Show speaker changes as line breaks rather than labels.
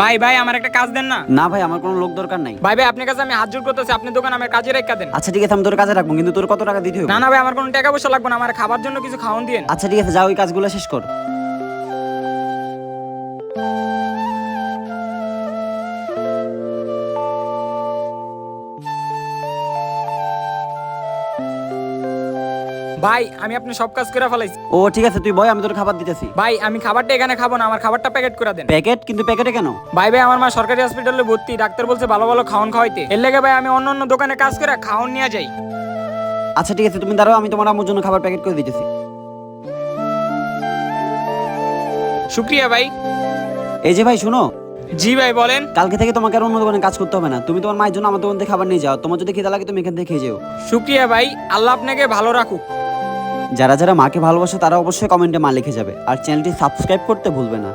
ভাই ভাই আমার একটা কাজ দেন না।
না ভাই, আমার কোনো লোক দরকার নাই।
ভাই ভাই আপনার কাছে আমি হাত জোড় করতেছি, আপনি দোকান আমার কাজে রেখা দেন।
আচ্ছা ঠিক আছে, আমি তোর কাজে রাখবো, কিন্তু তোর কত টাকা দিতে হবে?
না না ভাই আমার কোনো টাকা পয়সা লাগবে না, আমার খাবার জন্য কিছু খাওয়ান দিয়েন।
আচ্ছা ঠিক আছে, যা ওই কাজগুলো শেষ কর।
ভাই আমি আপনি সব কাজ করে ফেলাইছি।
ও ঠিক আছে, তুই বয়, আমি তোর খাবার দিতেছি।
ভাই আমি খাবারটা এখানে খাবো না, আমার খাবারটা প্যাকেট করে দেন।
প্যাকেট? কিন্তু প্যাকেটে কেন?
ভাই ভাই আমার মা সরকারি হসপিটালে ভর্তি, ডাক্তার বলছে ভালো ভালো খাওয়ান খাওয়াইতে, এর লেগে ভাই আমি অন্য অন্য দোকানে কাজ করে খাওয়ান নিয়ে যাই।
আচ্ছা ঠিক আছে, তুমি দাঁড়াও, আমি তোমার আম্মুর জন্য খাবার প্যাকেট করে দিতেছি।
শুক্রিয়া ভাই।
এই যে ভাই শুনো,
জি ভাই বলেন।
কালকে থেকে তোমাকে আর অন্য দোকানে কাজ করতে হবে না। তুমি তোমার মায়ের জন্য আমার দোকান থেকে খাবার নিয়ে যাও। তোমার যদি খিদে লাগে তুমি এখান থেকে খেয়ে যাও।
শুক্রিয়া ভাই, আল্লাহ আপনাকে ভালো রাখুক।
যারা যারা মাকে ভালোবাসে তারা অবশ্যই কমেন্টে মা লিখে যাবে, আর চ্যানেলটি সাবস্ক্রাইব করতে ভুলবে না।